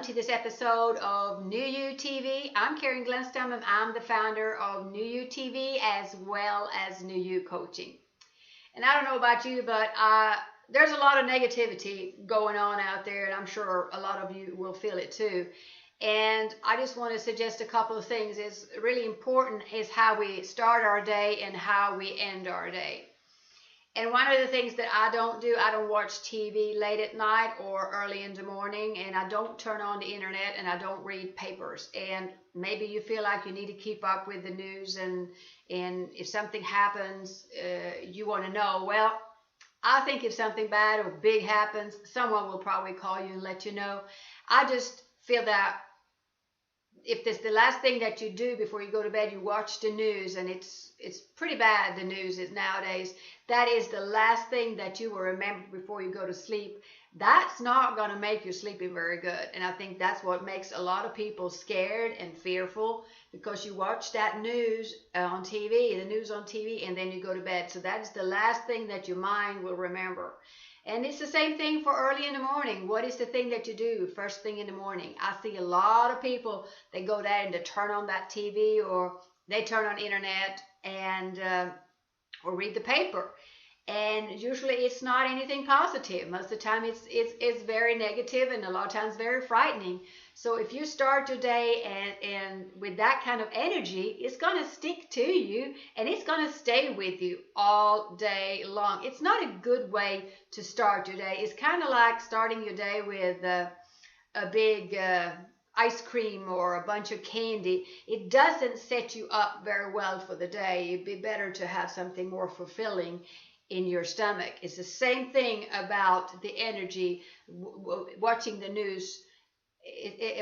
welcome to this episode of New You TV. I'm Karen Glenstam and I'm the founder of New You TV as well as New You Coaching. And I don't know about you, but there's a lot of negativity going on out there, and I'm sure a lot of you will feel it too. And I just want to suggest a couple of things. It's really important is how we start our day and how we end our day. And one of the things that I don't do, I don't watch TV late at night or early in the morning, and I don't turn on the internet, and I don't read papers. And maybe you feel like you need to keep up with the news, and if something happens, you want to know. Well, I think if something bad or big happens, someone will probably call you and let you know. I just feel that if this the last thing that you do before you go to bed, you watch the news, and it's pretty bad, the news is nowadays, that is the last thing that you will remember before you go to sleep. That's not going to make your sleeping very good. And I think that's what makes a lot of people scared and fearful, because you watch that news on TV, the news on TV, and then you go to bed. So that is the last thing that your mind will remember. And it's the same thing for early in the morning. What is the thing that you do first thing in the morning? I see a lot of people, they go there and they turn on that TV, or they turn on internet and or read the paper. And usually it's not anything positive. Most of the time it's very negative, and a lot of times very frightening. So if you start your day and with that kind of energy, it's going to stick to you, and it's going to stay with you all day long. It's not a good way to start your day. It's kind of like starting your day with a big ice cream or a bunch of candy. It doesn't set you up very well for the day. It'd be better to have something more fulfilling in your stomach. It's the same thing about the energy. Watching the news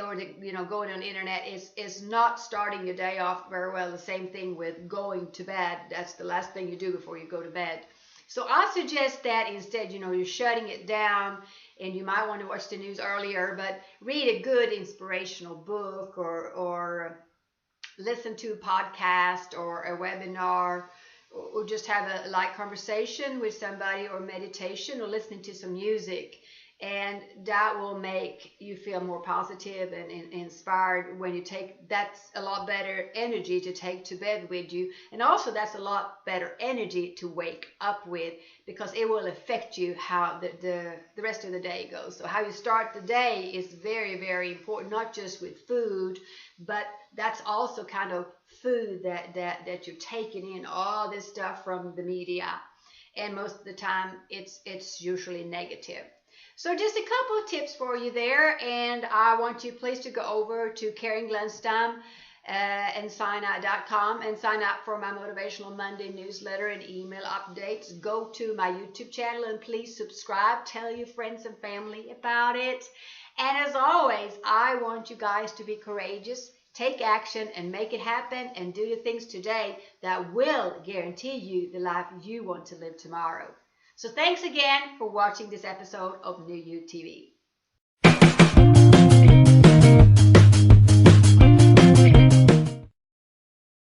or going on the internet is not starting your day off very well. The same thing with going to bed. That's the last thing you do before you go to bed. So I suggest that instead, you're shutting it down, and you might want to watch the news earlier, but read a good inspirational book, or listen to a podcast or a webinar, or just have a light conversation with somebody, or meditation, or listening to some music. And that will make you feel more positive and inspired when you take. That's a lot better energy to take to bed with you. And also that's a lot better energy to wake up with, because it will affect you how the rest of the day goes. So how you start the day is very, very important, not just with food, but that's also kind of food that you're taking in, all this stuff from the media. And most of the time it's usually negative. So just a couple of tips for you there, and I want you please to go over to Karen Glenstam and sign.com and sign up for my Motivational Monday newsletter and email updates. Go to my YouTube channel and please subscribe. Tell your friends and family about it. And as always, I want you guys to be courageous, take action, and make it happen, and do the things today that will guarantee you the life you want to live tomorrow. So thanks again for watching this episode of New You TV.